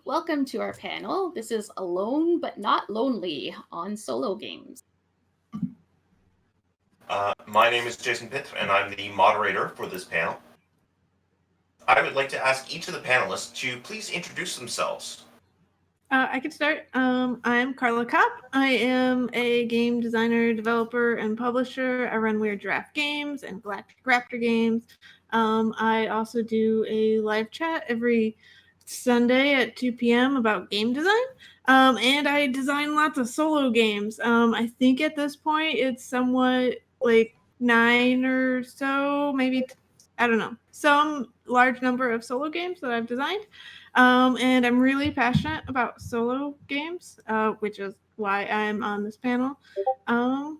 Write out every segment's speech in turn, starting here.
Welcome to our panel. This is Alone but Not Lonely on solo games. My name is Jason Pitre, and I'm the moderator for this panel. I would like to ask each of the panelists to please introduce themselves. I can start. I'm Carla Kopp. I am a game designer, developer, and publisher. I run Weird Giraffe Games and Galactic Raptor Games. I also do a live chat every Sunday at 2 p.m. about game design. And I design lots of solo games. I think at this point it's somewhat like 9 or so, maybe, I don't know, some large number of solo games that I've designed. And I'm really passionate about solo games, which is why I'm on this panel. That's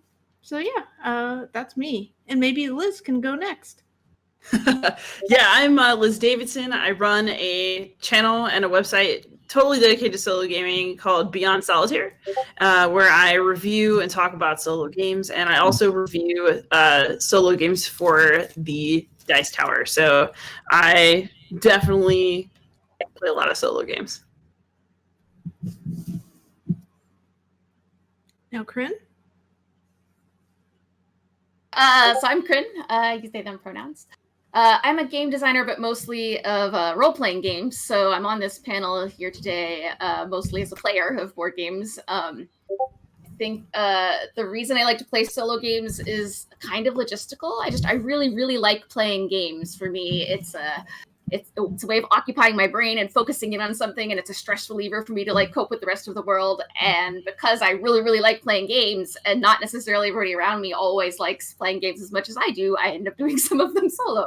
me. And maybe Liz can go next. Yeah, I'm Liz Davidson. I run a channel and a website totally dedicated to solo gaming called Beyond Solitaire, where I review and talk about solo games. And I also review solo games for the Dice Tower. So I definitely play a lot of solo games. Now, Krin? So I'm Krin. You can say them pronouns. I'm a game designer, but mostly of role-playing games. So I'm on this panel here today, mostly as a player of board games. I think the reason I like to play solo games is kind of logistical. I really, really like playing games. For me, it's a way of occupying my brain and focusing in on something, and it's a stress reliever for me to like cope with the rest of the world. And because I really, really like playing games, and not necessarily everybody around me always likes playing games as much as I do, I end up doing some of them solo.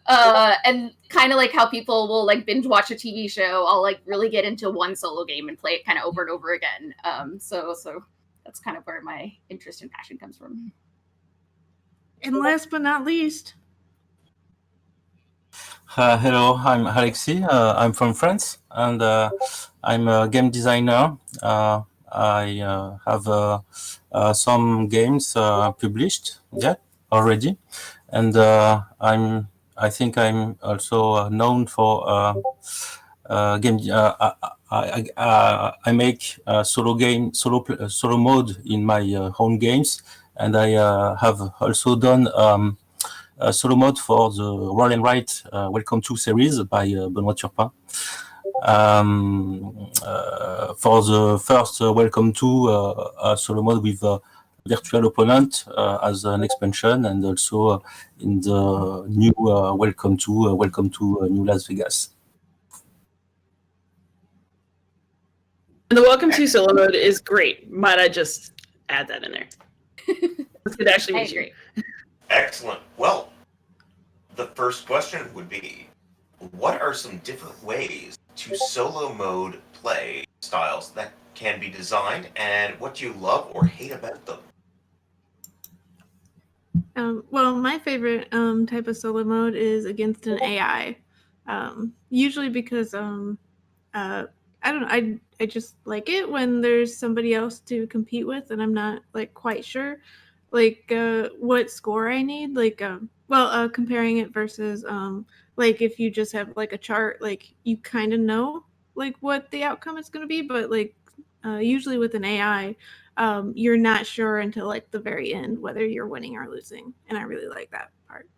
And kind of like how people will like binge watch a TV show, I'll like really get into one solo game and play it kind of over and over again. So that's kind of where my interest and passion comes from. And last but not least, hello, I'm Alexis. I'm from France, and I'm a game designer. I have some games published already, and I think I'm also known for game. I make solo mode in my own games, and I have also done a solo mode for the Roll and Write Welcome to series by Benoît Turpin. For the first Welcome to a solo mode with a virtual opponent as an expansion, and also in the new Welcome to New Las Vegas. And the Welcome to solo mode is great. Might I just add that in there? It's good to actually meet you. Excellent. Well, the first question would be, what are some different ways to solo mode play styles that can be designed, and what do you love or hate about them? Well, my favorite type of solo mode is against an AI. Usually because I don't know, I just like it when there's somebody else to compete with, and I'm not like quite sure like what score I need, like comparing it versus like if you just have like a chart, like you kind of know like what the outcome is going to be, but like usually with an AI you're not sure until like the very end whether you're winning or losing, and I really like that part.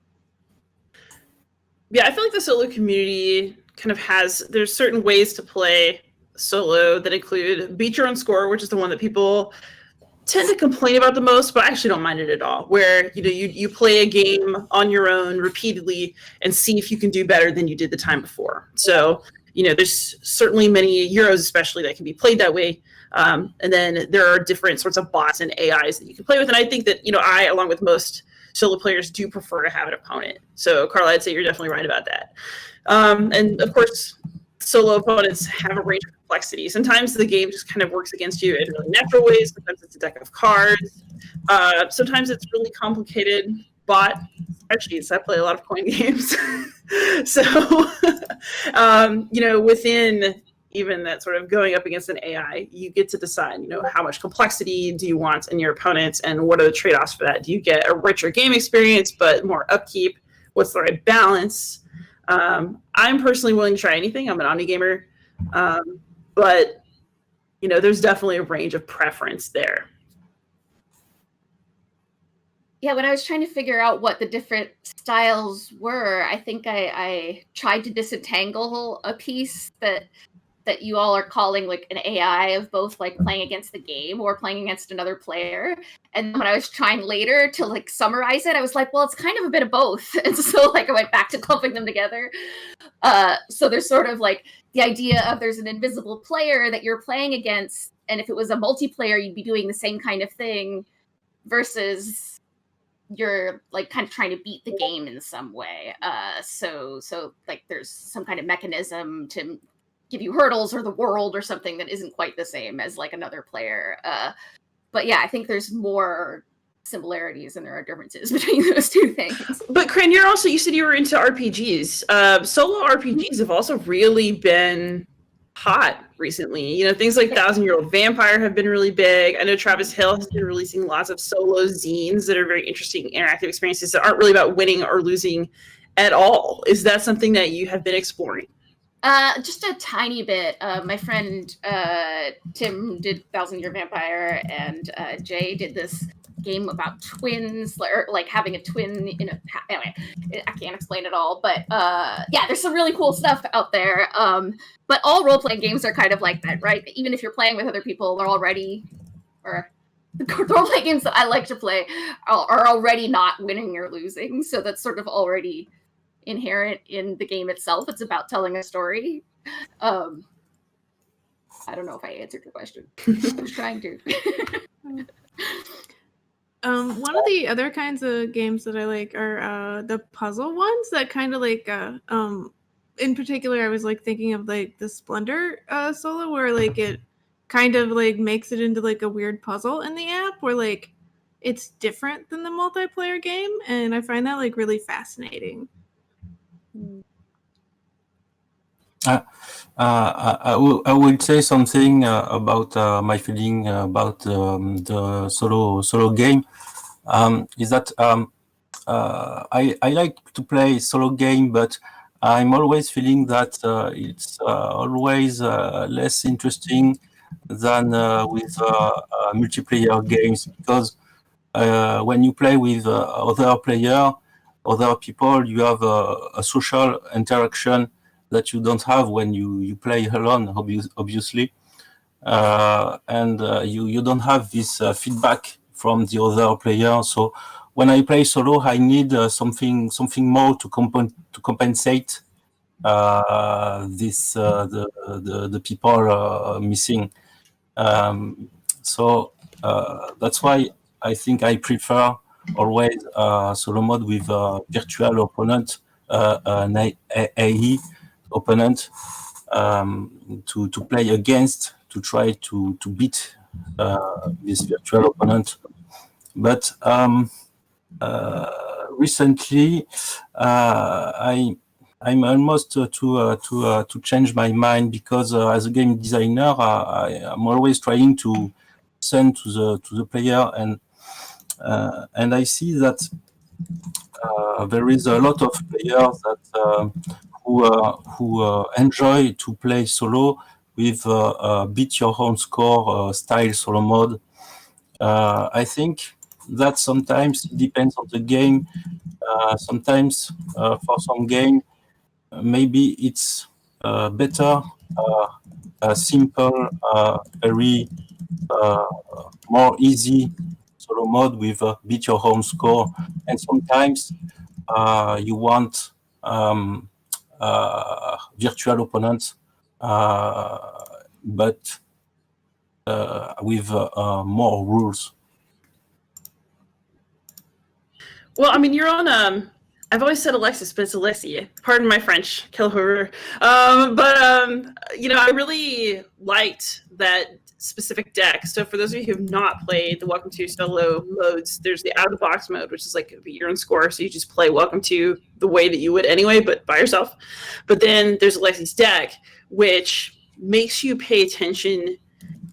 Yeah, I feel like the solo community kind of there's certain ways to play solo that include beat your own score, which is the one that people tend to complain about the most, but I actually don't mind it at all, where you play a game on your own repeatedly and see if you can do better than you did the time before. So there's certainly many Euros especially that can be played that way, and then there are different sorts of bots and AIs that you can play with, and I think that I, along with most solo players, do prefer to have an opponent. So Carla, I'd say you're definitely right about that. And of course, solo opponents have a range of complexity. Sometimes the game just kind of works against you in really natural ways. Sometimes it's a deck of cards. Sometimes it's really complicated bot. Actually, I play a lot of coin games. So, within even that sort of going up against an AI, you get to decide, how much complexity do you want in your opponents, and what are the trade-offs for that? Do you get a richer game experience, but more upkeep? What's the right balance? I'm personally willing to try anything. I'm an omni gamer. But there's definitely a range of preference there. Yeah, when I was trying to figure out what the different styles were, I think I tried to disentangle a piece that you all are calling like an AI of both like playing against the game or playing against another player. And when I was trying later to like summarize it, I was like, well, it's kind of a bit of both. And so like I went back to clumping them together. So there's sort of like the idea of there's an invisible player that you're playing against. And if it was a multiplayer, you'd be doing the same kind of thing versus you're like kind of trying to beat the game in some way. So like there's some kind of mechanism to give you hurdles or the world or something that isn't quite the same as like another player. But yeah, I think there's more similarities than there are differences between those two things. But Krin, you said you were into RPGs. Solo RPGs have also really been hot recently. Things like 1,000-Year-Old Vampire have been really big. I know Travis Hill has been releasing lots of solo zines that are very interesting interactive experiences that aren't really about winning or losing at all. Is that something that you have been exploring? Just a tiny bit. My friend Tim did 1,000-Year Vampire, and Jay did this game about twins, or like having a twin in a. Anyway, I can't explain it all, but yeah, there's some really cool stuff out there. But all role-playing games are kind of like that, right? Even if you're playing with other people, they're already, or the role-playing games that I like to play are already not winning or losing, so that's sort of already inherent in the game itself. It's about telling a story. I don't know if I answered your question. I was trying to. One of the other kinds of games that I like are the puzzle ones that kind of like in particular I was like thinking of like the Splendor solo, where like it kind of like makes it into like a weird puzzle in the app where like it's different than the multiplayer game, and I find that like really fascinating. I will say something about my feeling about the solo game. Is that I like to play solo game, but I'm always feeling that it's always less interesting than with multiplayer games, because when you play with other people, you have a social interaction that you don't have when you play alone, obviously. And you don't have this feedback from the other player. So when I play solo, I need something more to compensate this the people missing. So that's why I think I prefer always solo mode with virtual opponent, an AE opponent to play against, to try to beat this virtual opponent. But recently, I'm almost to change my mind, because as a game designer, I'm always trying to listen to the player, and I see that there is a lot of players that who enjoy to play solo with beat your own score style solo mode. I think that sometimes it depends on the game. Sometimes for some game, maybe it's better, simple, very more easy solo mode with beat your home score, and sometimes you want virtual opponents, but with more rules. Well, I mean, you're on. I've always said Alexis, but it's Alexis. Pardon my French, kill her. I really liked that specific deck. So for those of you who have not played the Welcome to solo modes, there's the out-of-the-box mode, which is like beat your own score. So you just play Welcome to the way that you would anyway, but by yourself. But then there's Alexis' deck, which makes you pay attention.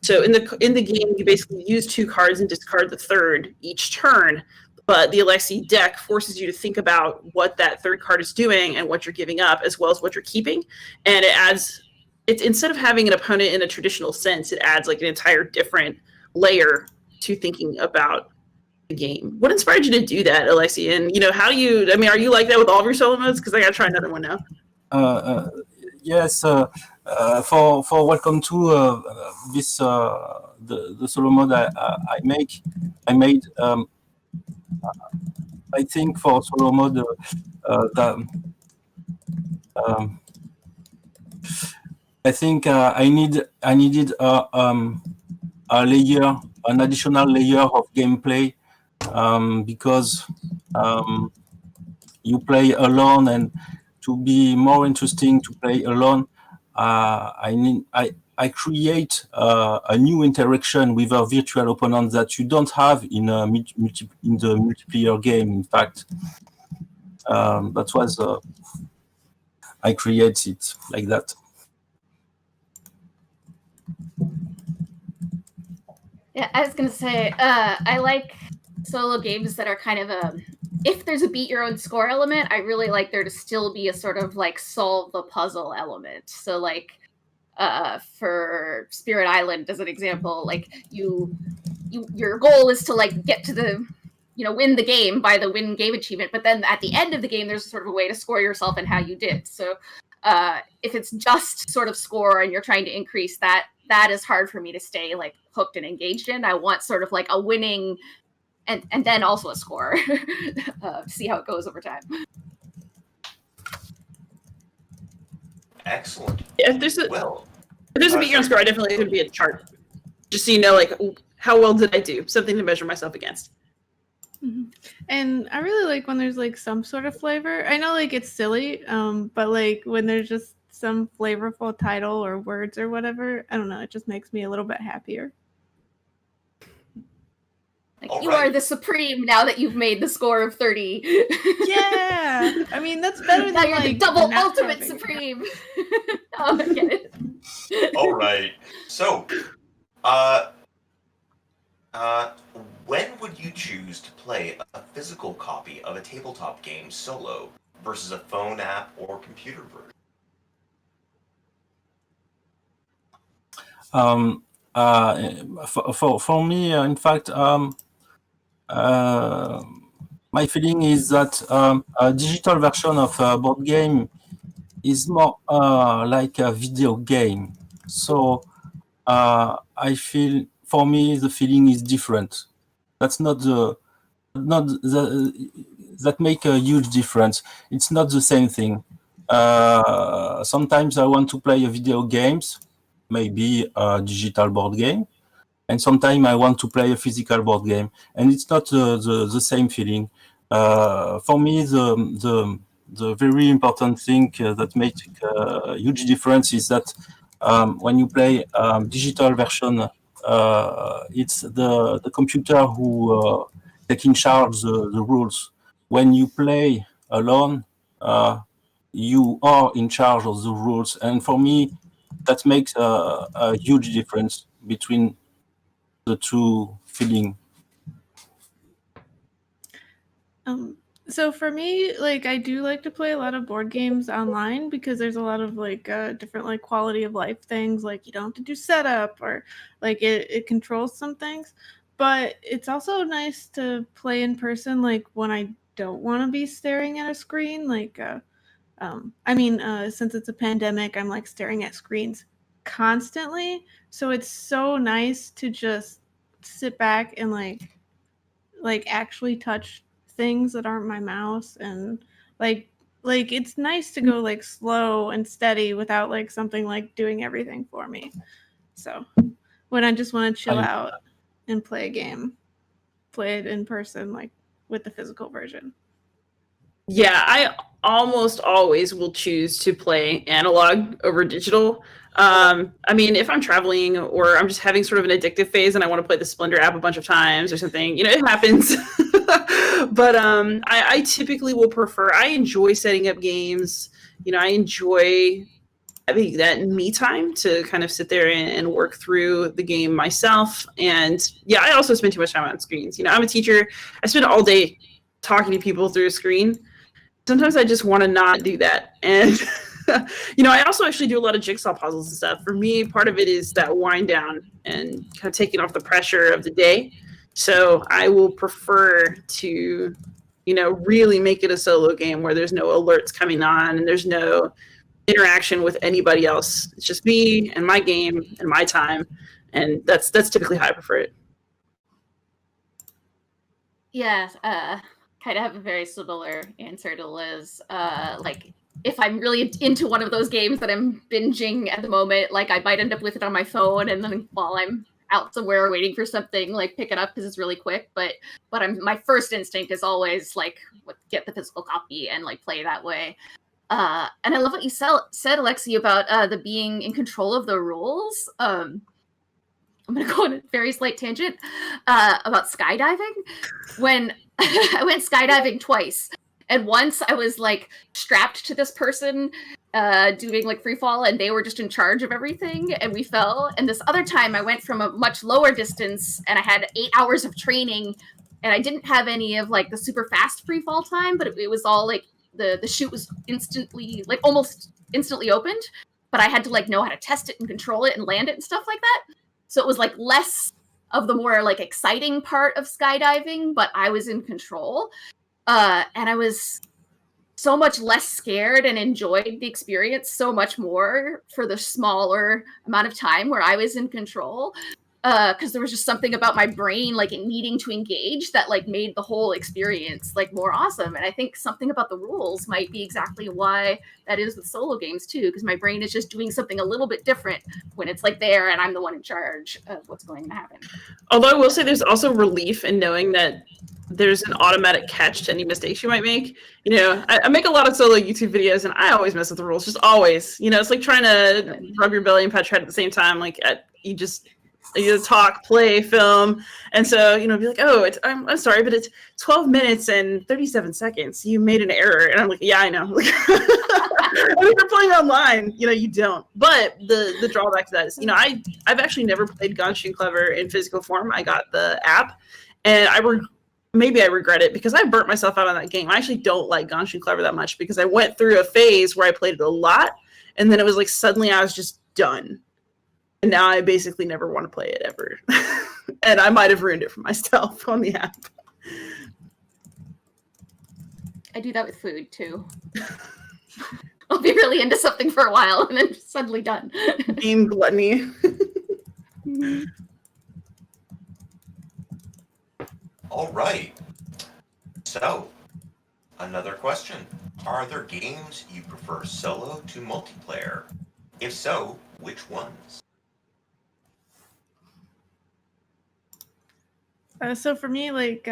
So in the game, you basically use 2 cards and discard the third each turn. But the Alexis deck forces you to think about what that third card is doing and what you're giving up, as well as what you're keeping. And it adds it's instead of having an opponent in a traditional sense, it adds like an entire different layer to thinking about the game. What inspired you to do that, Alexi? And how do you? I mean, are you like that with all of your solo modes? Because I gotta try another one now. Yes. For welcome to this the solo mode I made. I think for solo mode I think I needed a layer, an additional layer of gameplay, because you play alone, and to be more interesting to play alone, I create a new interaction with a virtual opponent that you don't have in the multiplayer game. In fact, that was I created it like that. Yeah, I was gonna say, I like solo games that are kind of if there's a beat your own score element, I really like there to still be a sort of like solve the puzzle element. So like for Spirit Island as an example, like your goal is to like get to the win the game by the win game achievement, but then at the end of the game there's sort of a way to score yourself and how you did. So if it's just sort of score and you're trying to increase that is hard for me to stay like hooked and engaged in. I want sort of like a winning and then also a score to see how it goes over time. Excellent. Yeah, if there's a beat your own score, I definitely would be a chart, just so you know, like how well did I do, something to measure myself against. Mm-hmm. And I really like when there's like some sort of flavor. I know like it's silly, but like when there's just some flavorful title or words or whatever, I don't know, it just makes me a little bit happier. Like, you are the supreme now that you've made the score of 30. Yeah, I mean that's better now than you're like the double not ultimate having supreme. Oh, I get it. All right. So, when would you choose to play a physical copy of a tabletop game solo versus a phone app or computer version? For me, in fact, my feeling is that a digital version of a board game is more like a video game. So I feel, for me, the feeling is different. That's that make a huge difference. It's not the same thing. Sometimes I want to play a video games, maybe a digital board game, and sometimes I want to play a physical board game, and it's not the same feeling. For me, the very important thing that makes a huge difference is that when you play digital version, it's the computer who take in charge the rules. When you play alone, you are in charge of the rules, and for me, that makes a huge difference between the two feeling. So for me, like I do like to play a lot of board games online because there's a lot of like different like quality of life things, like you don't have to do setup, or like it controls some things. But it's also nice to play in person, like when I don't want to be staring at a screen. Like since it's a pandemic, I'm like staring at screens constantly. So it's so nice to just sit back and like actually touch things that aren't my mouse, and like it's nice to go like slow and steady without like something like doing everything for me. So when I just want to chill out and play a game, play it in person, like with the physical version. Yeah, I almost always will choose to play analog over digital. I mean, if I'm traveling or I'm just having sort of an addictive phase and I want to play the Splendor app a bunch of times or something, it happens. But I typically will prefer, I enjoy setting up games. I enjoy having that me time to kind of sit there and work through the game myself. And yeah, I also spend too much time on screens. I'm a teacher. I spend all day talking to people through a screen. Sometimes I just want to not do that. And I also actually do a lot of jigsaw puzzles and stuff. For me, part of it is that wind down and kind of taking off the pressure of the day. So I will prefer to, really make it a solo game where there's no alerts coming on and there's no interaction with anybody else. It's just me and my game and my time. And that's typically how I prefer it. Yeah, kind of have a very similar answer to Liz. Like, if I'm really into one of those games that I'm binging at the moment, like I might end up with it on my phone, and then while I'm out somewhere waiting for something, like pick it up because it's really quick. But my first instinct is always like get the physical copy and like play that way. And I love what you said, Alexi, about the being in control of the rules. I'm going to go on a very slight tangent about skydiving. When I went skydiving twice, and once I was like strapped to this person doing like free fall, and they were just in charge of everything, and we fell. And this other time I went from a much lower distance, and I had 8 hours of training, and I didn't have any of like the super fast free fall time, but it was all like the chute was instantly, like almost instantly opened, but I had to like know how to test it and control it and land it and stuff like that. So it was like less of the more like exciting part of skydiving, but I was in control. And I was so much less scared and enjoyed the experience so much more for the smaller amount of time where I was in control. Because there was just something about my brain like needing to engage that like made the whole experience like more awesome. And I think something about the rules might be exactly why that is with solo games too, because my brain is just doing something a little bit different when it's like there and I'm the one in charge of what's going to happen. Although I will say there's also relief in knowing that there's an automatic catch to any mistakes you might make. I make a lot of solo YouTube videos and I always mess with the rules, just always. It's like trying to rub your belly and pat your head at the same time. Like you talk, play, film, and so be like, oh, I'm sorry, but it's 12 minutes and 37 seconds. You made an error, and I'm like, yeah, I know. I mean, you're playing online, you don't. But the drawback to that is, I've actually never played Gone Shooting Clever in physical form. I got the app, and maybe I regret it because I burnt myself out on that game. I actually don't like Gone Shooting Clever that much because I went through a phase where I played it a lot, and then it was like suddenly I was just done. And now I basically never want to play it ever. And I might have ruined it for myself on the app. I do that with food too. I'll be really into something for a while and then suddenly done. Game gluttony. All right. So, another question. Are there games you prefer solo to multiplayer? If so, which ones? So for me, like,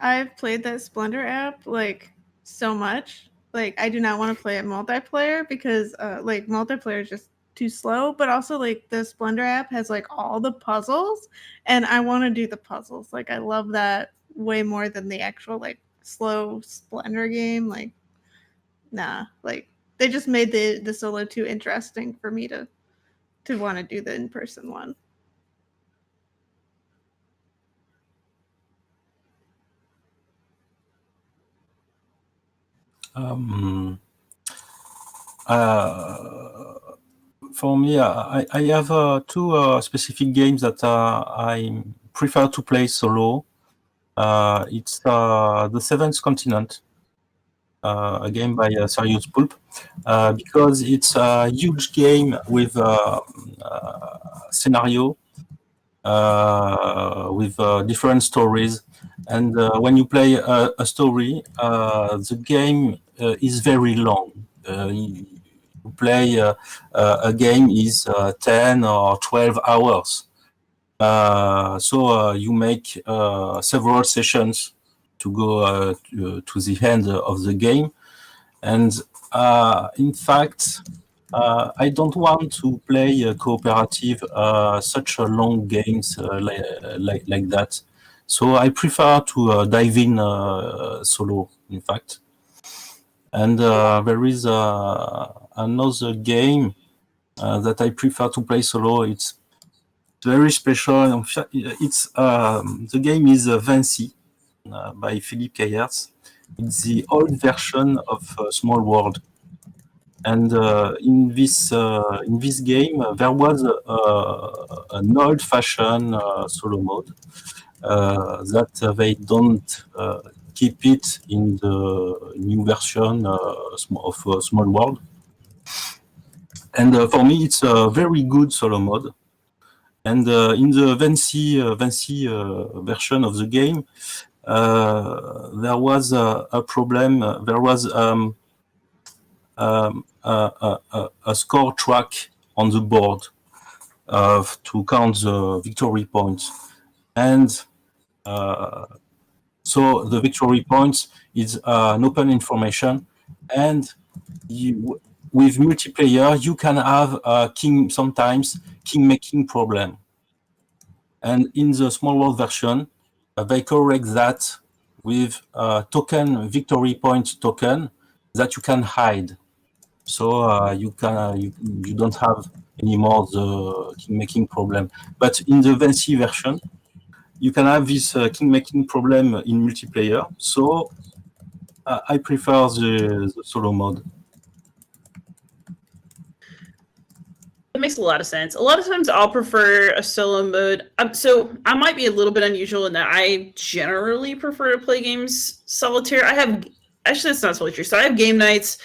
I've played that Splendor app like so much. Like, I do not want to play it multiplayer because like multiplayer is just too slow. But also, like, the Splendor app has like all the puzzles, and I want to do the puzzles. Like, I love that way more than the actual like slow Splendor game. Like, nah, like they just made the solo too interesting for me to want to do the in-person one. For me, I have two specific games that I prefer to play solo. It's The Seventh Continent, a game by Serious Pulp, because it's a huge game with scenario, with different stories. And when you play a story, the game is very long. You play a game is 10 or 12 hours. So you make several sessions to go to the end of the game. And in fact, I don't want to play cooperative such a long games like that. So I prefer to dive in solo, in fact. And there is another game that I prefer to play solo. It's very special. It's the game is Vinci by Philippe Cayers. It's the old version of Small World. And in this game, there was an old-fashioned solo mode that they don't keep it in the new version of Small World. And for me, it's a very good solo mode. And in the Vinci version of the game, there was a problem. There was a score track on the board to count the victory points. And so the victory points is an open information. And with multiplayer, you can have sometimes king-making problem. And in the Small World version, they correct that with token victory point token that you can hide. So you don't have anymore the king-making problem. But in the Vinci version, you can have this king-making problem in multiplayer. So I prefer the solo mode. It makes a lot of sense. A lot of times I'll prefer a solo mode. So I might be a little bit unusual in that I generally prefer to play games solitaire. Actually, that's not totally true. So I have game nights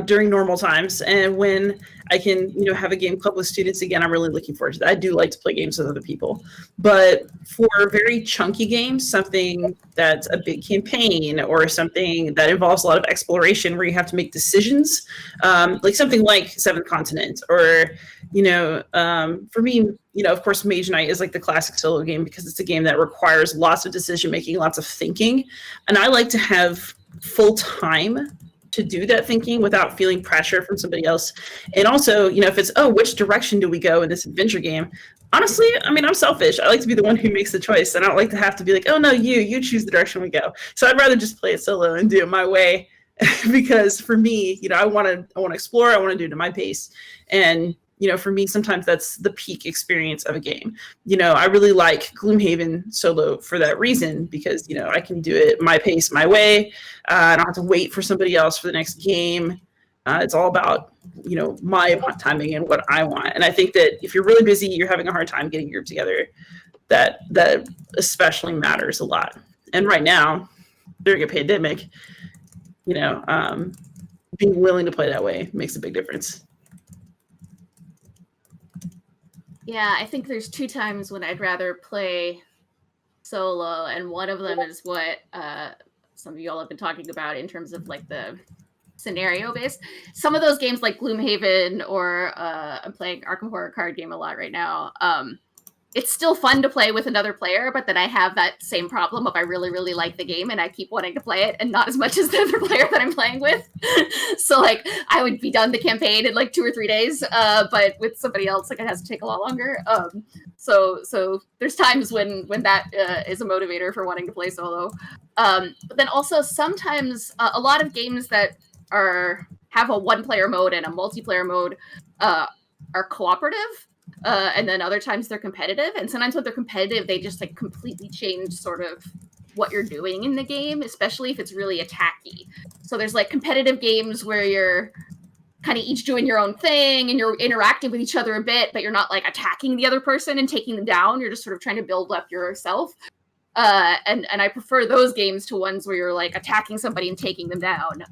during normal times, and when I can, have a game club with students again, I'm really looking forward to that. I do like to play games with other people, but for very chunky games, something that's a big campaign or something that involves a lot of exploration where you have to make decisions, like something like Seventh Continent, or for me, of course, Mage Knight is like the classic solo game because it's a game that requires lots of decision making, lots of thinking, and I like to have full time to do that thinking without feeling pressure from somebody else. And also, if it's, which direction do we go in this adventure game? Honestly, I'm selfish. I like to be the one who makes the choice. And I don't like to have to be like, oh no, you choose the direction we go. So I'd rather just play it solo and do it my way because for me, I want to explore. I want to do it at my pace. And for me, sometimes that's the peak experience of a game. I really like Gloomhaven solo for that reason because, I can do it my pace, my way. I don't have to wait for somebody else for the next game. It's all about, my timing and what I want. And I think that if you're really busy, you're having a hard time getting a group together, that especially matters a lot. And right now, during a pandemic, being willing to play that way makes a big difference. Yeah, I think there's 2 times when I'd rather play solo, and one of them is what some of y'all have been talking about in terms of like the scenario based. Some of those games like Gloomhaven or I'm playing Arkham Horror card game a lot right now. It's still fun to play with another player, but then I have that same problem of I really, really like the game and I keep wanting to play it and not as much as the other player that I'm playing with. So like I would be done the campaign in like 2 or 3 days, but with somebody else, like it has to take a lot longer. So there's times when that is a motivator for wanting to play solo. But then also sometimes a lot of games that have a 1-player mode and a multiplayer mode are cooperative. And then other times they're competitive. And sometimes when they're competitive, they just like completely change sort of what you're doing in the game, especially if it's really attacky. So there's like competitive games where you're kind of each doing your own thing and you're interacting with each other a bit, but you're not like attacking the other person and taking them down. You're just sort of trying to build up yourself. And I prefer those games to ones where you're like attacking somebody and taking them down.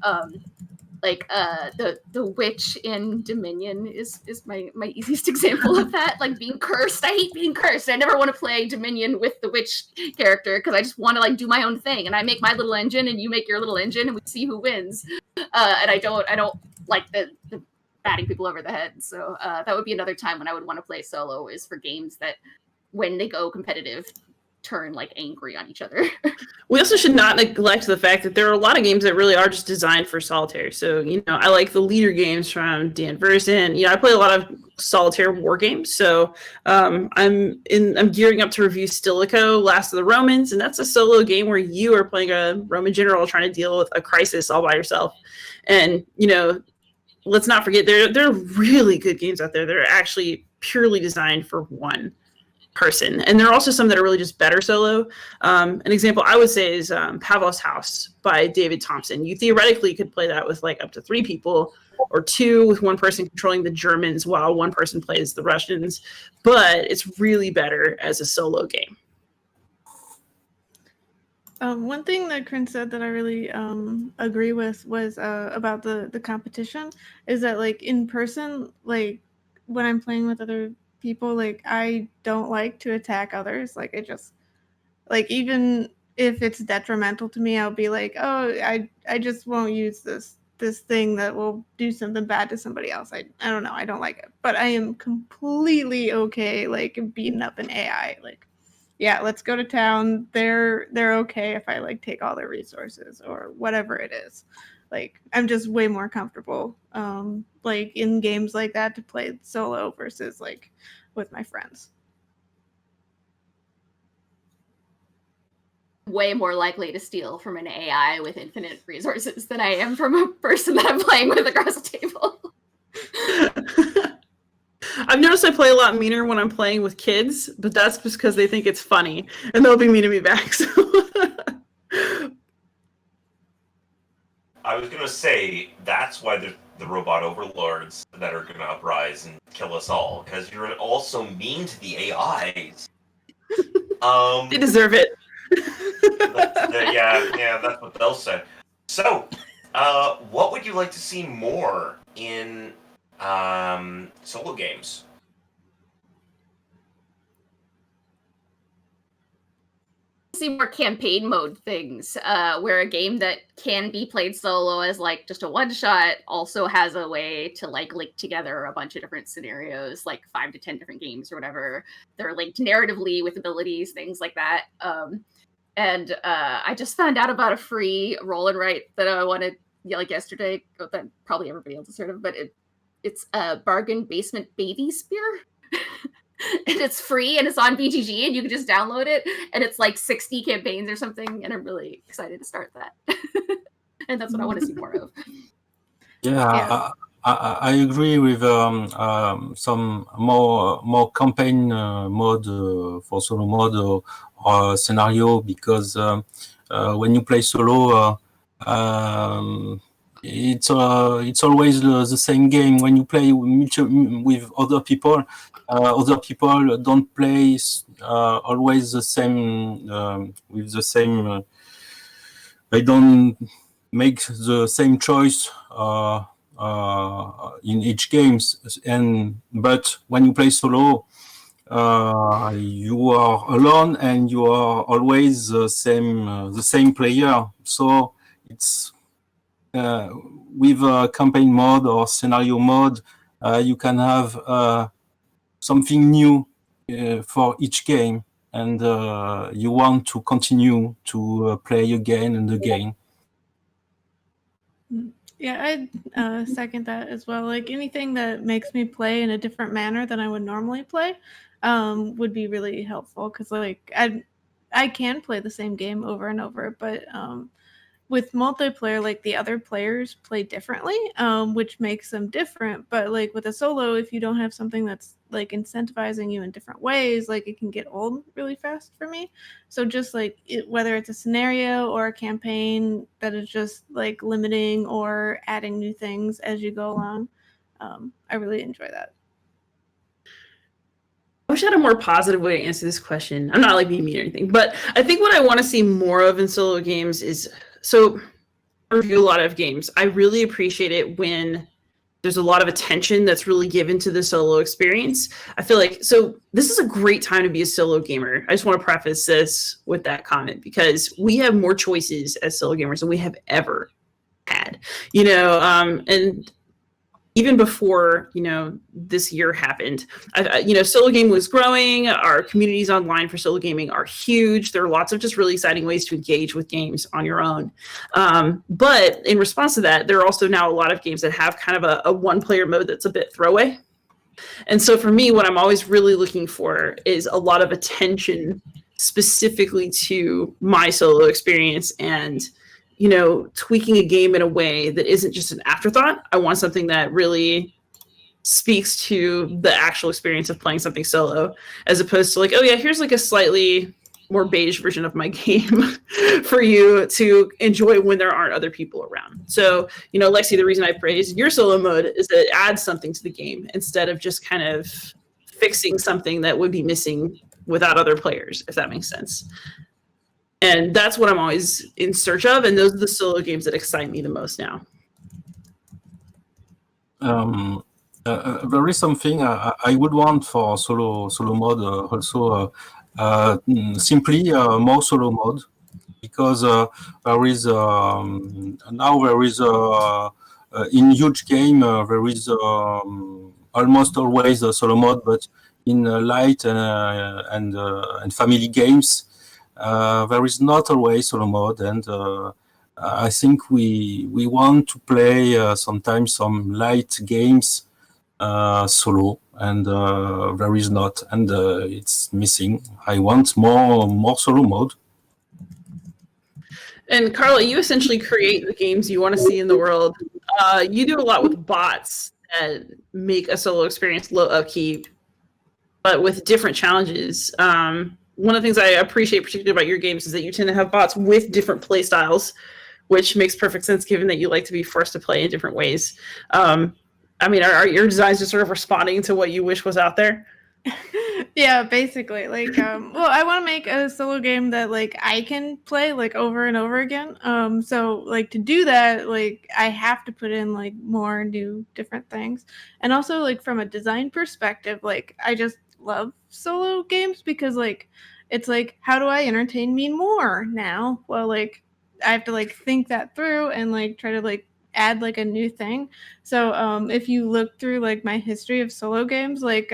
Like the witch in Dominion is my easiest example of that. Like being cursed. I hate being cursed. I never want to play Dominion with the witch character because I just want to like do my own thing. And I make my little engine and you make your little engine and we see who wins. And I don't like the batting people over the head. So that would be another time when I would want to play solo, is for games that when they go competitive turn like angry on each other. We also should not neglect the fact that there are a lot of games that really are just designed for solitaire. So, I like the leader games from Dan Verson. I play a lot of solitaire war games. So I'm gearing up to review Stilicho, Last of the Romans, and that's a solo game where you are playing a Roman general trying to deal with a crisis all by yourself. And, let's not forget there are really good games out there that are actually purely designed for one. person. And there are also some that are really just better solo. An example I would say is Pavlov's House by David Thompson. You theoretically could play that with like up to 3 people, or 2 with one person controlling the Germans while one person plays the Russians, but it's really better as a solo game. One thing that Krin said that I really agree with was about the competition, is that like in person, like when I'm playing with other people, like I don't like to attack others. Like I just, like, even if it's detrimental to me, I'll be like, oh, I just won't use this thing that will do something bad to somebody else. I don't know, I don't like it. But I am completely okay like beating up an AI. Like, yeah, let's go to town. They're okay if I like take all their resources or whatever it is. Like, I'm just way more comfortable like in games like that to play solo versus like with my friends. Way more likely to steal from an AI with infinite resources than I am from a person that I'm playing with across the table. I've noticed I play a lot meaner when I'm playing with kids, but that's just because they think it's funny and they'll be mean to me back. So. I was going to say, that's why the robot overlords that are going to uprise and kill us all, because you're all so mean to the AIs. They deserve it. Yeah, that's what they'll say. So, what would you like to see more in solo games? See more campaign mode things, where a game that can be played solo as like just a one-shot also has a way to like link together a bunch of different scenarios, like 5 to 10 different games or whatever. They're linked narratively with abilities, things like that. And I just found out about a free roll and write that I wanted like yesterday, that probably everybody else has heard of, but it's a Bargain Basement Baby Spear. And it's free and it's on BGG and you can just download it, and it's like 60 campaigns or something, and I'm really excited to start that. And that's what I want to see more of. Yeah. I agree with some more campaign mode for solo mode or scenario, because when you play solo, it's always the same game. When you play with other people don't play always the same with the same. They don't make the same choice in each games, but when you play solo, you are alone and you are always the same player. So it's with a campaign mode or scenario mode, you can have something new for each game, and you want to continue to play again and again. Yeah, I'd second that as well. Like anything that makes me play in a different manner than I would normally play would be really helpful, because like I can play the same game over and over, but with multiplayer, like the other players play differently, which makes them different. But like with a solo, if you don't have something that's like incentivizing you in different ways, like it can get old really fast for me. So just like whether it's a scenario or a campaign that is just like limiting or adding new things as you go along, I really enjoy that. I wish I had a more positive way to answer this question. I'm not like being mean or anything, but I think what I want to see more of in solo games is, so I review a lot of games. I really appreciate it when there's a lot of attention that's really given to the solo experience. I feel like, so this is a great time to be a solo gamer. I just want to preface this with that comment, because we have more choices as solo gamers than we have ever had, and even before, this year happened, solo game was growing. Our communities online for solo gaming are huge. There are lots of just really exciting ways to engage with games on your own. But in response to that, there are also now a lot of games that have kind of a one-player mode that's a bit throwaway. And so for me, what I'm always really looking for is a lot of attention specifically to my solo experience, and tweaking a game in a way that isn't just an afterthought. I want something that really speaks to the actual experience of playing something solo, as opposed to like, oh yeah, here's like a slightly more beige version of my game for you to enjoy when there aren't other people around. So, you know, Lexi, the reason I praise your solo mode is that it adds something to the game instead of just kind of fixing something that would be missing without other players, if that makes sense. And that's what I'm always in search of, and those are the solo games that excite me the most now. There is something I would want for solo mode also. Simply more solo mode, because there is now there is in huge game there is almost always a solo mode, but in light and family games there is not always solo mode, and I think we want to play sometimes some light games solo, and there is not, and it's missing. I want more solo mode. And Carla, you essentially create the games you want to see in the world. You do a lot with bots that make a solo experience low upkeep, but with different challenges. One of the things I appreciate particularly about your games is that you tend to have bots with different play styles, which makes perfect sense given that you like to be forced to play in different ways. I mean, are your designs just sort of responding to what you wish was out there? Yeah, basically. Like, well, I want to make a solo game that like I can play like over and over again. So like to do that, like I have to put in like more new different things. And also like from a design perspective, like I just love solo games because like it's like, how do I entertain me more now? Well, like I have to like think that through and like try to like add like a new thing. So if you look through like my history of solo games, like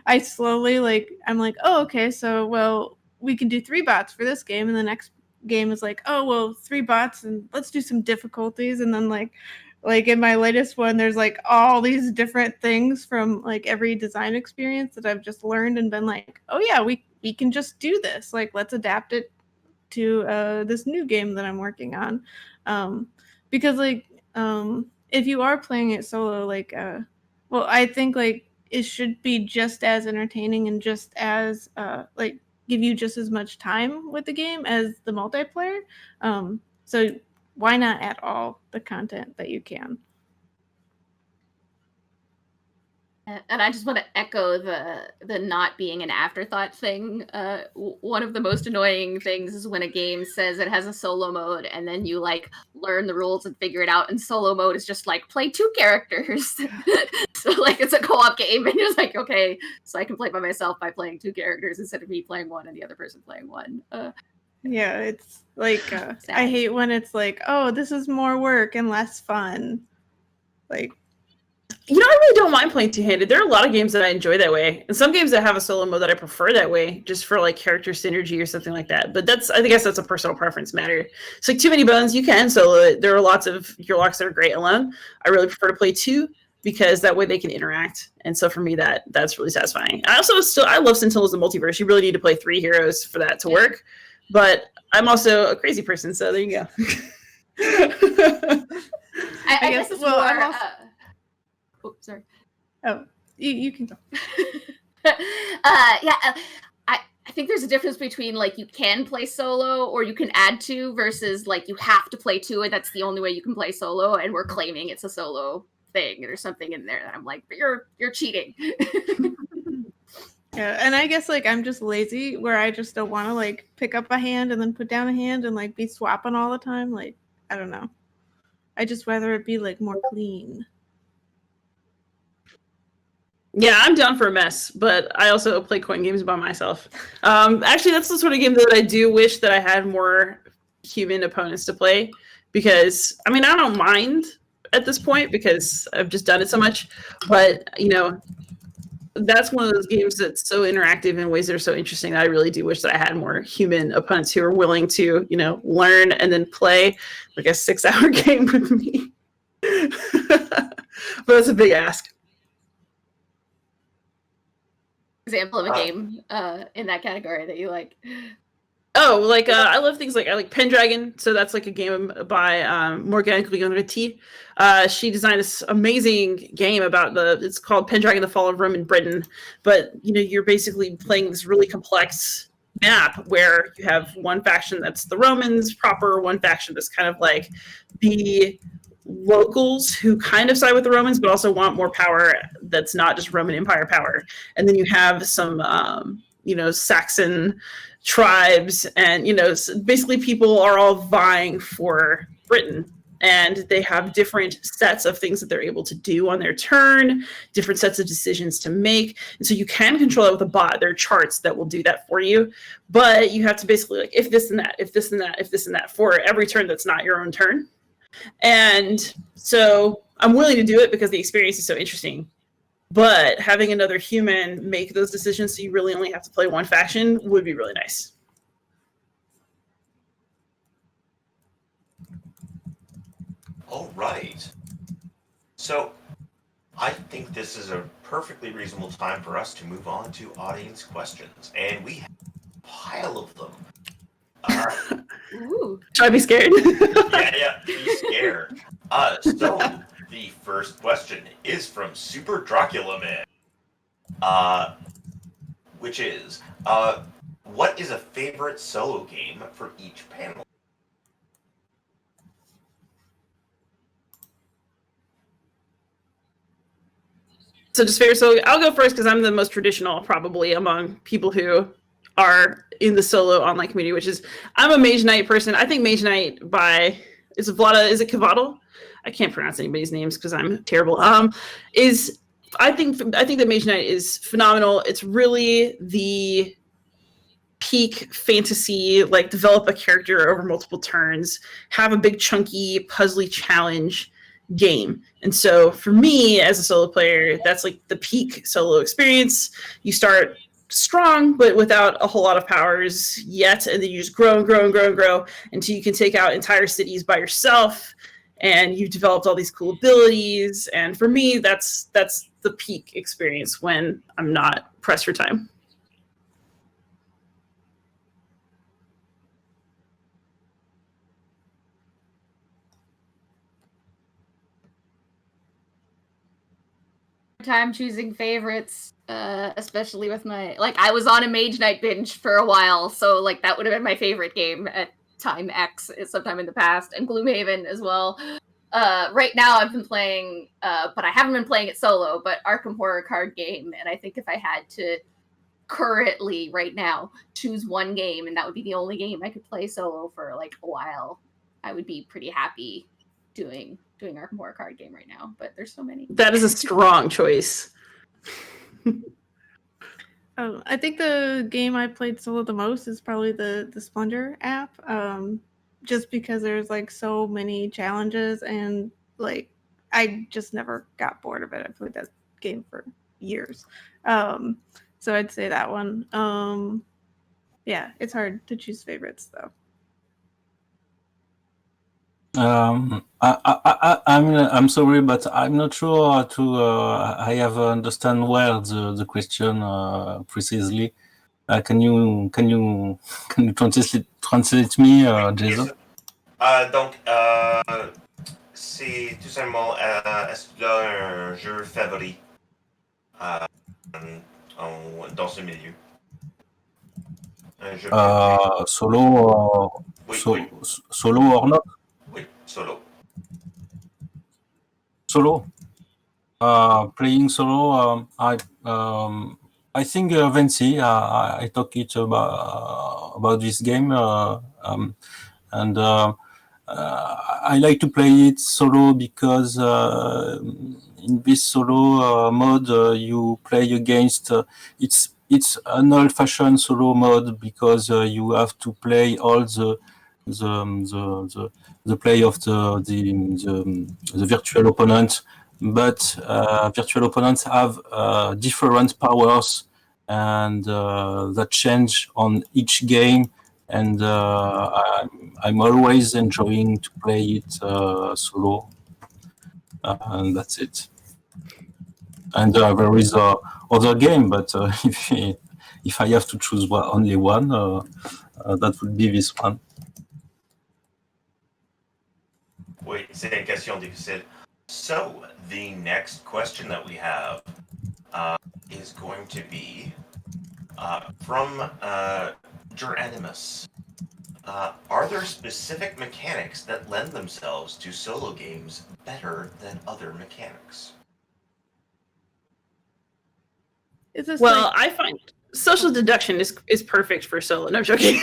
I slowly like I'm like, oh okay, so well we can do 3 bots for this game, and the next game is like, oh well 3 bots and let's do some difficulties, and then like in my latest one there's like all these different things from like every design experience that I've just learned and been like, oh yeah, we can just do this, like let's adapt it to this new game that I'm working on. Because like if you are playing it solo, like well I think like it should be just as entertaining and just as like give you just as much time with the game as the multiplayer. So why not add all the content that you can? And I just want to echo the not being an afterthought thing. One of the most annoying things is when a game says it has a solo mode, and then you like learn the rules and figure it out. And solo mode is just like play 2 characters, so like it's a co-op game, and you're like, okay, so I can play by myself by playing 2 characters instead of me playing one and the other person playing one. Yeah, it's like I hate when it's like, oh, this is more work and less fun. Like. You know, I really don't mind playing two-handed. There are a lot of games that I enjoy that way, and some games that have a solo mode that I prefer that way, just for like character synergy or something like that. But I guess that's a personal preference matter. It's like Too Many Bones, you can solo it. There are lots of your locks that are great alone. I really prefer to play 2 because that way they can interact, and so for me that's really satisfying. I love Sentinels of the Multiverse. You really need to play 3 heroes for that to work, but I'm also a crazy person, so there you go. I guess it's well, more. I'm also. Oh, sorry. Oh, you can go. I think there's a difference between like you can play solo or you can add 2 versus like you have to play 2 and that's the only way you can play solo, and we're claiming it's a solo thing. There's something in there that I'm like, you're cheating. Yeah, and I guess like I'm just lazy where I just don't want to like pick up a hand and then put down a hand and like be swapping all the time. Like, I don't know. I just rather it be like more clean. Yeah, I'm down for a mess, but I also play coin games by myself. Actually, that's the sort of game that I do wish that I had more human opponents to play, because, I mean, I don't mind at this point because I've just done it so much, but, you know, that's one of those games that's so interactive in ways that are so interesting that I really do wish that I had more human opponents who are willing to, you know, learn and then play like a 6-hour game with me. But that's a big ask. Example of a game in that category that you like. Oh, like I love things like I like Pendragon. So that's like a game by Morgane Guillaume-Reti. She designed this amazing game about it's called Pendragon: The Fall of Rome in Britain. But you're basically playing this really complex map where you have one faction that's the Romans proper, one faction that's kind of like the locals who kind of side with the Romans, but also want more power that's not just Roman Empire power. And then you have some Saxon tribes, and basically people are all vying for Britain, and they have different sets of things that they're able to do on their turn, different sets of decisions to make, and so you can control it with a bot. There are charts that will do that for you, but you have to basically like if this and that, if this and that, if this and that for every turn that's not your own turn. And so I'm willing to do it because the experience is so interesting. But having another human make those decisions so you really only have to play one faction would be really nice. All right. So I think this is a perfectly reasonable time for us to move on to audience questions. And we have a pile of them. Ooh. Should I be scared? Yeah, be scared. So the first question is from Super Dracula Man, which is, what is a favorite solo game for each panel? So just favorite solo. I'll go first because I'm the most traditional probably among people who are in the solo online community, which is I'm a Mage Knight person. I think Mage Knight is it Kavadal? I can't pronounce anybody's names because I'm terrible. I think that Mage Knight is phenomenal. It's really the peak fantasy, like develop a character over multiple turns, have a big chunky puzzly challenge game. And so for me as a solo player, that's like the peak solo experience. You start strong, but without a whole lot of powers yet, and then you just grow and grow and grow and grow until you can take out entire cities by yourself, and you've developed all these cool abilities. And for me, that's the peak experience when I'm not pressed for time. Time choosing favorites, especially with my I was on a Mage Knight binge for a while, so like that would have been my favorite game at time X sometime in the past, and Gloomhaven as well. Right now I've been playing, but I haven't been playing it solo, but Arkham Horror card game, and I think if I had to currently right now choose one game, and that would be the only game I could play solo for like a while, I would be pretty happy doing Arkham Horror card game right now, but there's so many. That is a strong choice. I think the game I played solo the most is probably the Splendor app, just because there's like so many challenges, and like I just never got bored of it. I played that game for years, so I'd say that one. Yeah, it's hard to choose favorites though. I'm sorry, but I'm not sure how to. I have understand well the question precisely. Can you translate me, Jason? Donc, c'est tout simplement est-ce que tu as un jeu favori dans ce milieu? Un jeu solo, oui, oui. Solo or not? Oui, solo. Solo. Playing solo. I think Vinci. I talked it about this game, and I like to play it solo because in this solo mode you play against. It's an old-fashioned solo mode because you have to play all the play of the virtual opponent, but virtual opponents have different powers and that change on each game, and I'm always enjoying to play it solo, and that's it. And there is other game, but if I have to choose only one, that would be this one. Oui, c'est une question difficile. So, the next question that we have is going to be from Geranimus. Are there specific mechanics that lend themselves to solo games better than other mechanics? Is this Well, I find social deduction is perfect for solo. No, I'm joking.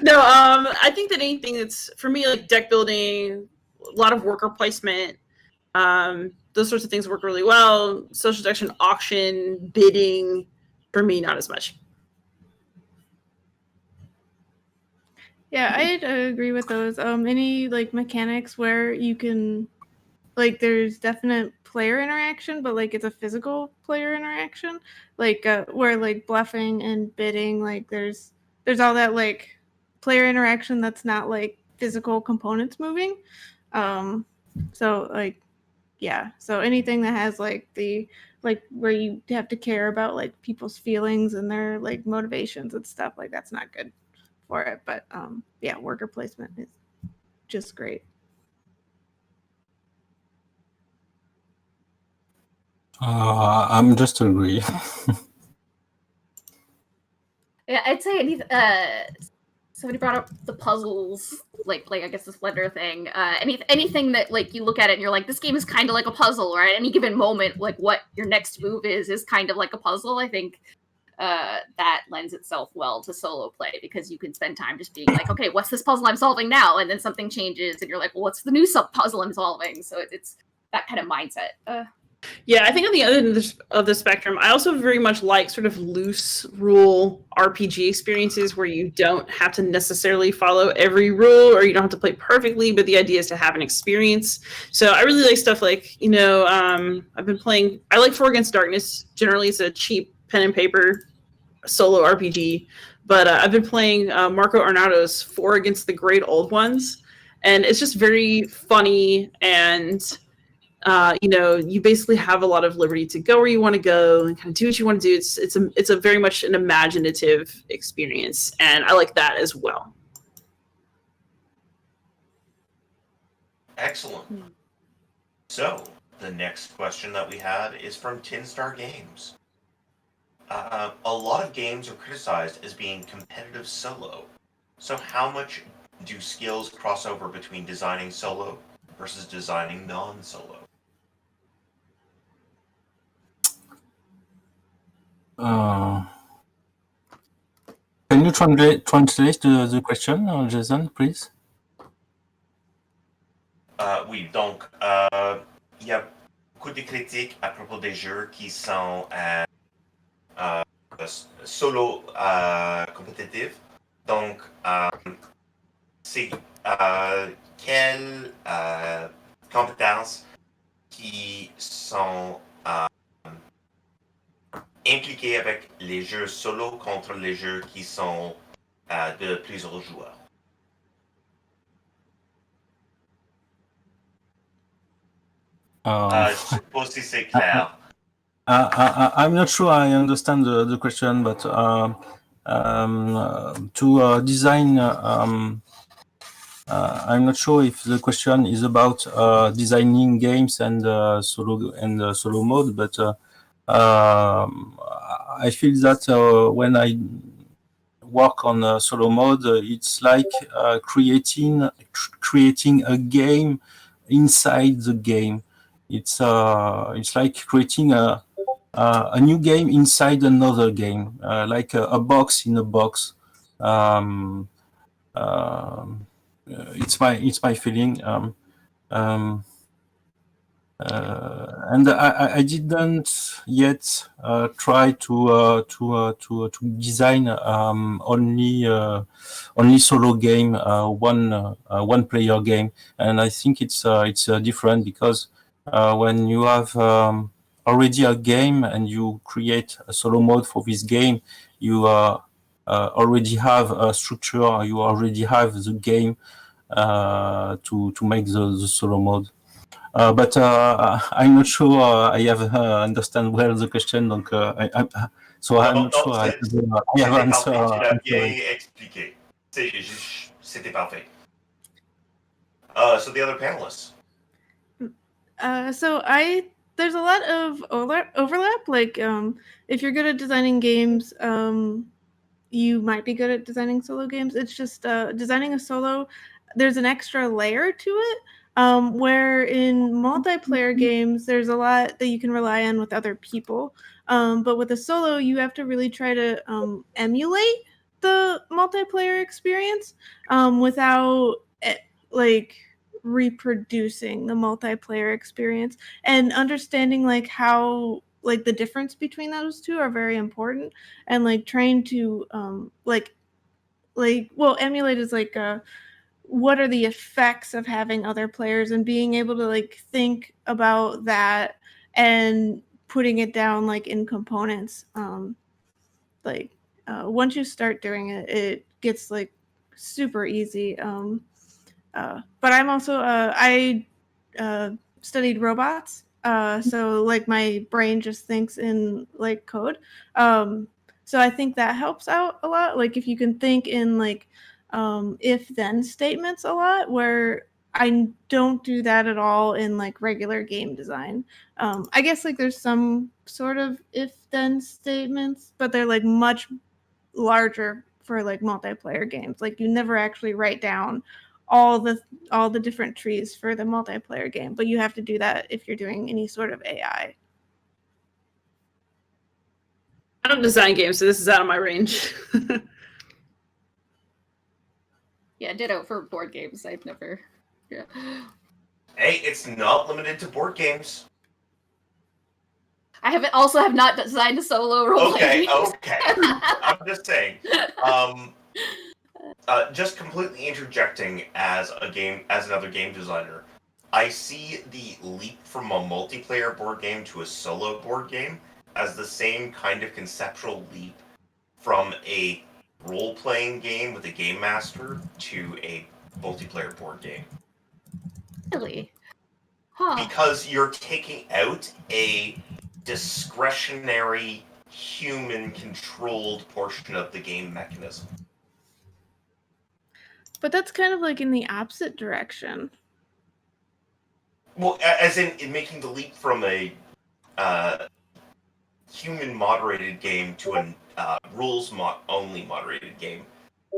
No, I think that anything that's, for me, like deck building, a lot of worker placement, those sorts of things work really well. Social deduction, auction, bidding, for me, not as much. Yeah, I'd agree with those. Any like mechanics where you can, like, there's definite player interaction, but like it's a physical player interaction, like where like bluffing and bidding, like there's all that like player interaction that's not like physical components moving. So like, yeah, so anything that has like the like where you have to care about like people's feelings and their like motivations and stuff, like that's not good for it. But yeah, worker placement is just great. I'm just agree. Yeah, I'd say somebody brought up the puzzles, like I guess the Splendor thing. Anything that like you look at it and you're like, this game is kind of like a puzzle, or at any given moment, like what your next move is kind of like a puzzle. I think that lends itself well to solo play, because you can spend time just being like, okay, what's this puzzle I'm solving now? And then something changes and you're like, well, what's the new puzzle I'm solving? So it's that kind of mindset. Yeah, I think on the other end of the spectrum, I also very much like sort of loose rule RPG experiences where you don't have to necessarily follow every rule, or you don't have to play perfectly, but the idea is to have an experience. So I really like stuff like, I've been playing, I like 4 Against Darkness. Generally, it's a cheap pen and paper solo RPG, but I've been playing Marco Arnauto's 4 Against the Great Old Ones, and it's just very funny, and you basically have a lot of liberty to go where you want to go and kind of do what you want to do. It's a very much an imaginative experience, and I like that as well. Excellent. So, the next question that we have is from Tin Star Games. A lot of games are criticized as being competitive solo. So how much do skills cross over between designing solo versus designing non-solo? Can you translate the question, Jason, please? Oui, donc, il y a beaucoup de critiques à propos des jeux qui sont solo compétitifs. Donc, c'est quelles compétences qui sont impliquées avec les jeux solo contre les jeux qui sont de plusieurs joueurs? Je sais pas si c'est clair. I'm not sure I understand the question, but to design, I'm not sure if the question is about designing games and solo mode, but I feel that when I work on solo mode, it's like creating a game inside the game. It's like creating a new game inside another game, like a box in a box. It's my feeling, and I didn't yet try to design only solo game, one player game, and I think it's different, because when you have already a game and you create a solo mode for this game, you already have a structure, you already have the game to make the solo mode. But I'm not sure I have understand well the question. Donc, So I'm not sure I have C'était answer. parfait, tu l'as bien expliqué. C'était parfait. So the other panelists. So there's a lot of overlap. Like, if you're good at designing games, you might be good at designing solo games. It's just designing a solo, there's an extra layer to it. Where in multiplayer games, there's a lot that you can rely on with other people. But with a solo, you have to really try to emulate the multiplayer experience without like reproducing the multiplayer experience, and understanding like how like the difference between those two are very important, and like trying to emulate is like what are the effects of having other players, and being able to like think about that and putting it down like in components. Once you start doing it, it gets like super easy. But I'm also I studied robots, so like my brain just thinks in like code. So I think that helps out a lot. Like if you can think in like if-then statements a lot, where I don't do that at all in like regular game design. I guess like there's some sort of if-then statements, but they're like much larger for like multiplayer games. Like you never actually write down all the different trees for the multiplayer game, but you have to do that if you're doing any sort of AI. I don't design games, so this is out of my range. Yeah, ditto for board games. I've never. Yeah. Hey, it's not limited to board games. I have not designed a solo role playing game. Okay. I'm just saying. Just completely interjecting as another game designer, I see the leap from a multiplayer board game to a solo board game as the same kind of conceptual leap from a role-playing game with a game master to a multiplayer board game. Really? Huh. Because you're taking out a discretionary, human-controlled portion of the game mechanism. But that's kind of like in the opposite direction. Well, as in making the leap from a human-moderated game to a rules-only moderated game,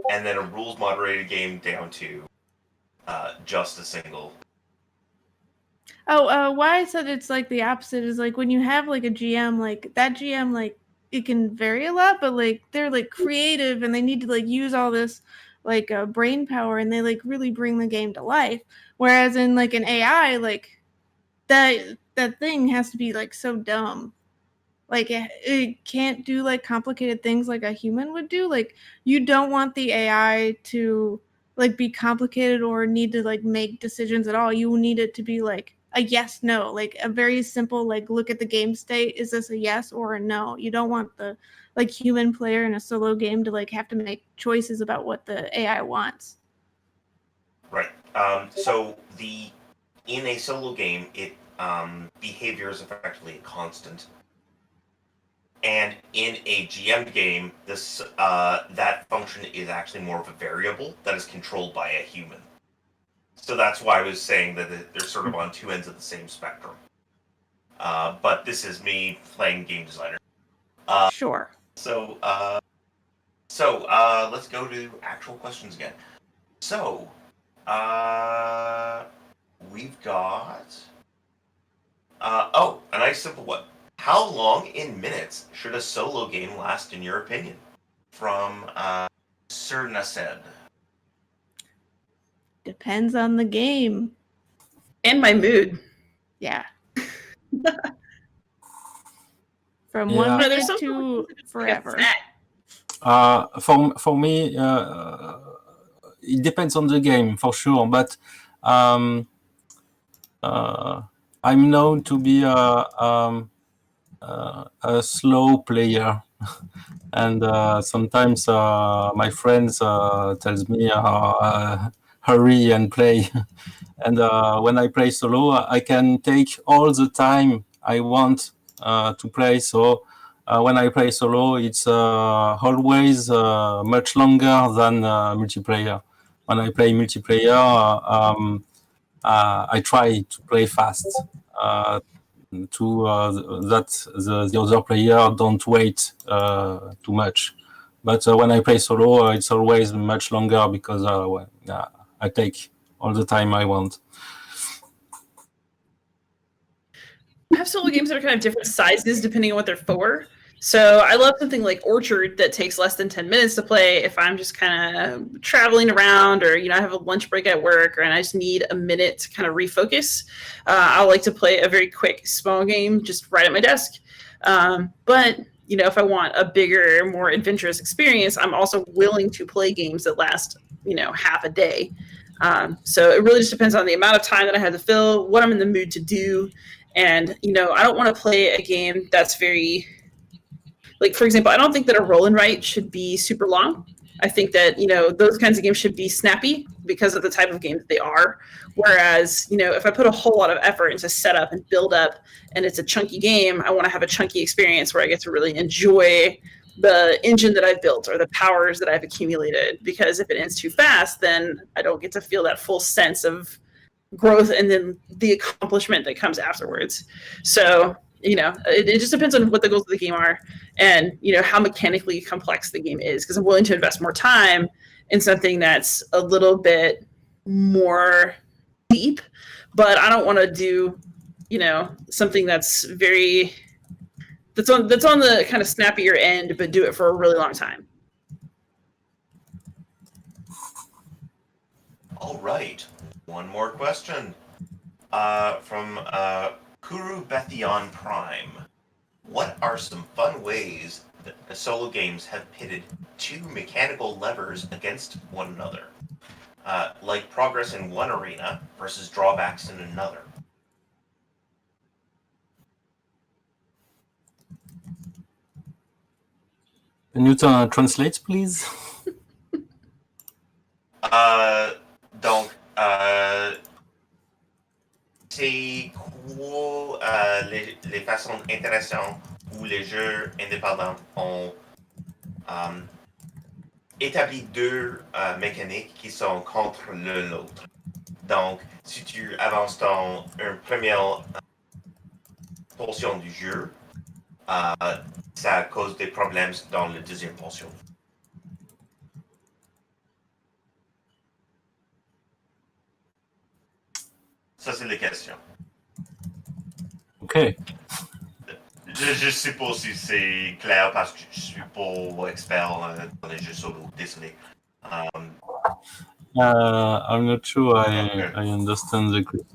and then a rules-moderated game down to just a single. Why I said it's like the opposite is like when you have like a GM, like that GM, like it can vary a lot, but like they're like creative and they need to like use all this like brain power, and they like really bring the game to life. Whereas in like an AI, like that thing has to be like so dumb. Like it can't do like complicated things like a human would do. Like you don't want the AI to like be complicated or need to like make decisions at all. You need it to be like a yes, no, like a very simple, like look at the game state. Is this a yes or a no? You don't want the like human player in a solo game to like have to make choices about what the AI wants. Right. So in a solo game, it behavior is effectively a constant. And in a GM game, this that function is actually more of a variable that is controlled by a human. So that's why I was saying that they're sort of on two ends of the same spectrum. But this is me playing game designer. Sure. So let's go to actual questions again. So we've got a nice simple one. How long in minutes should a solo game last, in your opinion? From Sir Nased. Depends on the game. And my mood. Yeah. From Yeah. 1 No, minute there's something to forever. For me, it depends on the game for sure, but I'm known to be a slow player, and sometimes my friends tells me hurry and play. And when I play solo, I can take all the time I want to play. So when I play solo, it's always much longer than multiplayer. When I play multiplayer, I try to play fast that the other player don't wait too much. But when I play solo, it's always much longer because I take all the time I want. I have solo games that are kind of different sizes depending on what they're for. So I love something like Orchard that takes less than 10 minutes to play if I'm just kind of traveling around, or I have a lunch break at work, and I just need a minute to kind of refocus. I like to play a very quick small game just right at my desk. But if I want a bigger, more adventurous experience, I'm also willing to play games that last half a day. So it really just depends on the amount of time that I have to fill, what I'm in the mood to do. And I don't want to play a game that's very, like, for example, I don't think that a roll and write should be super long. I think that, those kinds of games should be snappy because of the type of game that they are. Whereas, if I put a whole lot of effort into setup and build up and it's a chunky game, I want to have a chunky experience where I get to really enjoy the engine that I've built or the powers that I've accumulated. Because if it ends too fast, then I don't get to feel that full sense of growth and then the accomplishment that comes afterwards. So, it just depends on what the goals of the game are and, how mechanically complex the game is, because I'm willing to invest more time in something that's a little bit more deep, but I don't want to do, something that's on the kind of snappier end, but do it for a really long time. All right. One more question from Kuru Bethion Prime. What are some fun ways that solo games have pitted two mechanical levers against one another? Like progress in one arena versus drawbacks in another. Can you translate, please? Donc, c'est quoi les façons intéressantes où les jeux indépendants ont établi deux mécaniques qui sont contre l'autre. Donc, si tu avances dans une première portion du jeu, ça cause des problèmes dans la deuxième portion. Ça, c'est la question. Ok. Je ne sais pas si c'est clair parce que je ne suis pas expert dans les jeux solo. Désolé. I'm not sure I understand the question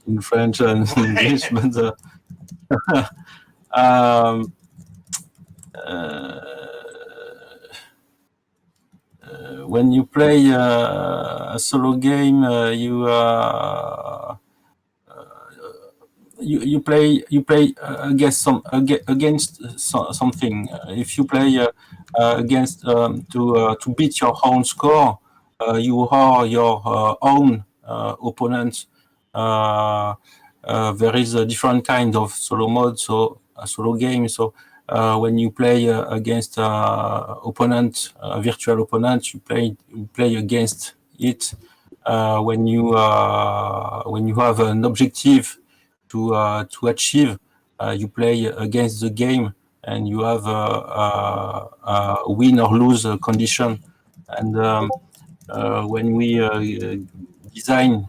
in French and English, but when you play a solo game, you play against something. If you play against to beat your own score, you are your own opponent. There is a different kind of solo mode, so a solo game. So when you play against opponent, virtual opponent, you play against it. When you have an objective to achieve, you play against the game, and you have a win or lose condition. And when we design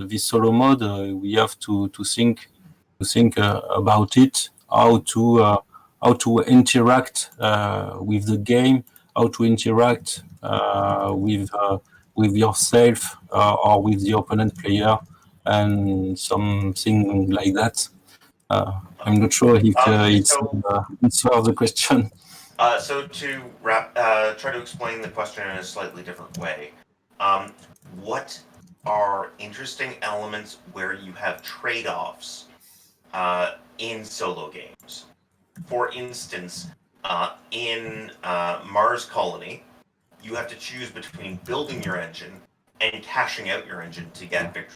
this solo mode, we have to think about it, how to interact with the game, how to interact with yourself or with the opponent player, and something like that. I'm not sure if it's answers the question. So to try to explain the question in a slightly different way, what are interesting elements where you have trade-offs in solo games? For instance, in Mars Colony, you have to choose between building your engine and cashing out your engine to get victory.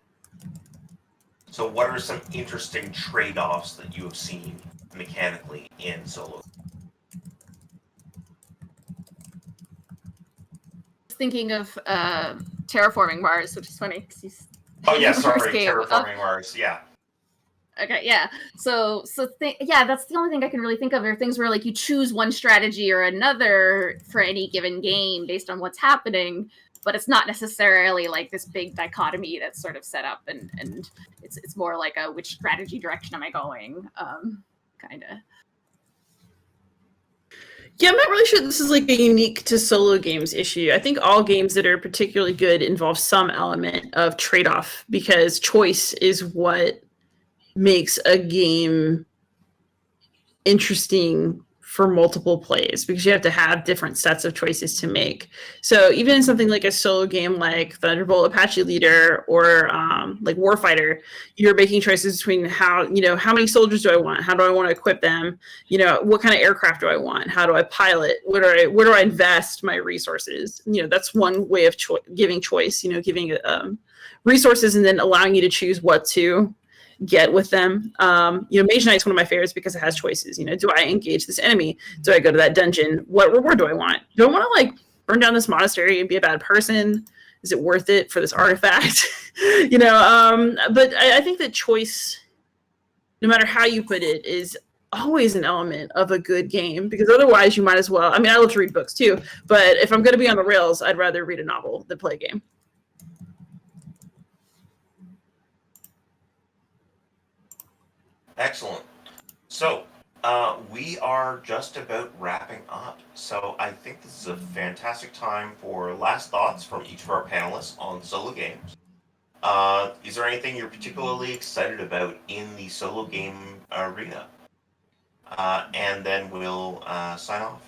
So what are some interesting trade-offs that you have seen mechanically in solo? Thinking of terraforming Mars, which is funny because Oh yeah, sorry, game. terraforming Mars. Yeah. Okay, yeah. Yeah, that's the only thing I can really think of. Are things where like you choose one strategy or another for any given game based on what's happening, but it's not necessarily like this big dichotomy that's sort of set up, and it's more like a which strategy direction am I going, kind of. Yeah, I'm not really sure this is like a unique to solo games issue. I think all games that are particularly good involve some element of trade-off, because choice is what makes a game interesting for multiple plays, because you have to have different sets of choices to make. So even in something like a solo game like Thunderbolt Apache Leader or like Warfighter, you're making choices between how many soldiers do I want? How do I want to equip them? What kind of aircraft do I want? How do I pilot? Where do I invest my resources? That's one way of giving choice, giving resources and then allowing you to choose what to get with them. Mage Knight's one of my favorites because it has choices. Do I engage this enemy? Do I go to that dungeon? What reward do I want? Do I want to like burn down this monastery and be a bad person? Is it worth it for this artifact? But I think that choice, no matter how you put it, is always an element of a good game, because otherwise you might as well. I mean, I love to read books too, but if I'm going to be on the rails, I'd rather read a novel than play a game. Excellent. So, we are just about wrapping up. So, I think this is a fantastic time for last thoughts from each of our panelists on solo games. Is there anything you're particularly excited about in the solo game arena? And then we'll sign off.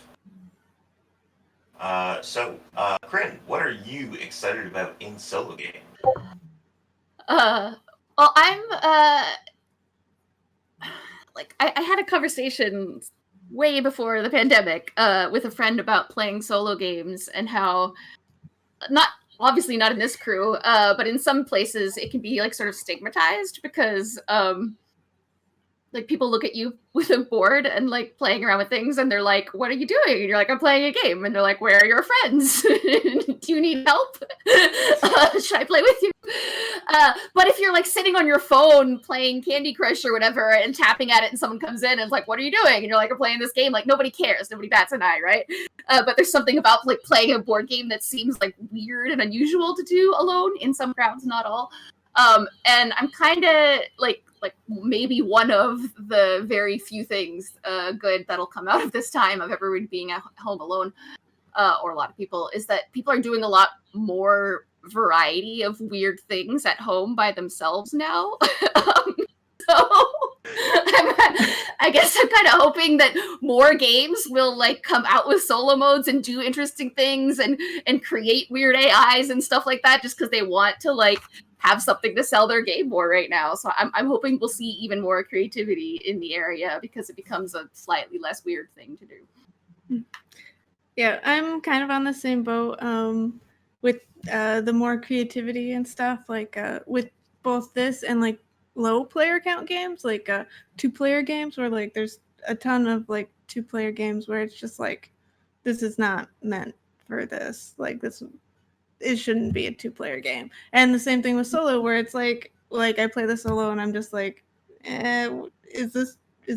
Krin, what are you excited about in solo game? Well, I'm I had a conversation way before the pandemic with a friend about playing solo games and how obviously not in this crew, but in some places it can be like sort of stigmatized because like people look at you with a board and like playing around with things and they're like, what are you doing? And you're like, I'm playing a game. And they're like, where are your friends? Do you need help? Should I play with you? But if you're like sitting on your phone playing Candy Crush or whatever and tapping at it and someone comes in and is like, what are you doing? And you're like, I'm playing this game. Like nobody cares. Nobody bats an eye, right? But there's something about like playing a board game that seems like weird and unusual to do alone in some crowds, not all. And I'm kind of like maybe one of the very few things good that'll come out of this time of everyone being at home alone, or a lot of people, is that people are doing a lot more variety of weird things at home by themselves now. I guess I'm kind of hoping that more games will like come out with solo modes and do interesting things and create weird AIs and stuff like that, just because they want to like have something to sell their game for right now. So I'm hoping we'll see even more creativity in the area because it becomes a slightly less weird thing to do. Yeah, I'm kind of on the same boat with the more creativity and stuff, like with both this and like low player count games, like 2-player games where like there's a ton of like 2-player games where it's just like, this is not meant for this. Like it shouldn't be a 2-player game. And the same thing with solo, where it's like I play the solo and I'm just like, is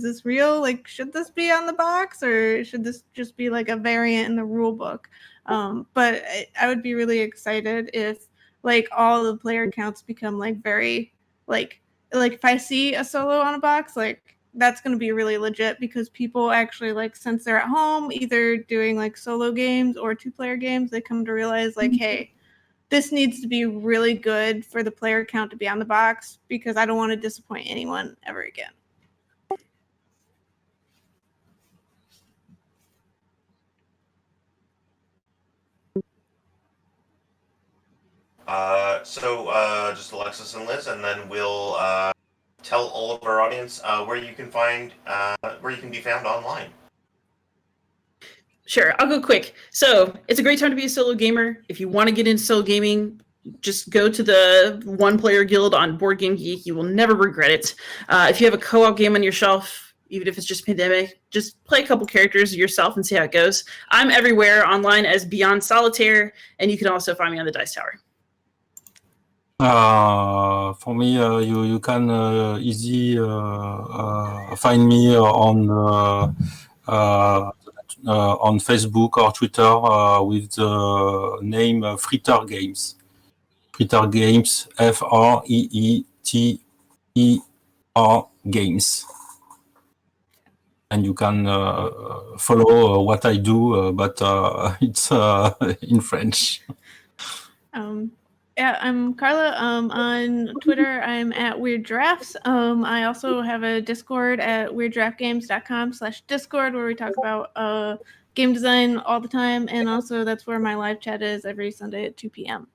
this real? Like, should this be on the box or should this just be like a variant in the rule book? But I would be really excited if like all the player counts become like very like if I see a solo on a box, like that's going to be really legit, because people actually like, since they're at home either doing like solo games or 2-player games, they come to realize like, hey, this needs to be really good for the player count to be on the box, because I don't want to disappoint anyone ever again. Just Alexis and Liz, and then we'll tell all of our audience where you can be found online. Sure, I'll go quick. So it's a great time to be a solo gamer. If you want to get into solo gaming, just go to the 1-player guild on Board Game Geek. You will never regret it. If you have a co-op game on your shelf, even if it's just pandemic, just play a couple characters yourself and see how it goes. I'm everywhere online as Beyond Solitaire, and you can also find me on the Dice Tower. For me, you can easy find me on Facebook or Twitter with the name Fritter Games. Fritter Games, FREETER Games. And you can follow what I do, but it's in French. Yeah, I'm Carla. On Twitter, I'm at Weird Drafts. I also have a Discord at weirddraftgames.com/Discord where we talk about game design all the time, and also that's where my live chat is every Sunday at 2 p.m.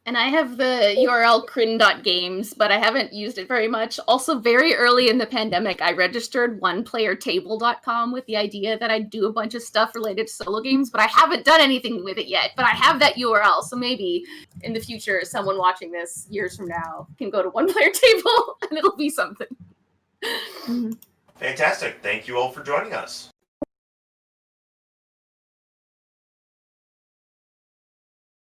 And I have the URL krin.games, but I haven't used it very much. Also, very early in the pandemic, I registered oneplayertable.com with the idea that I'd do a bunch of stuff related to solo games, but I haven't done anything with it yet. But I have that URL, so maybe in the future, someone watching this years from now can go to One Player Table, and it'll be something. Fantastic. Thank you all for joining us.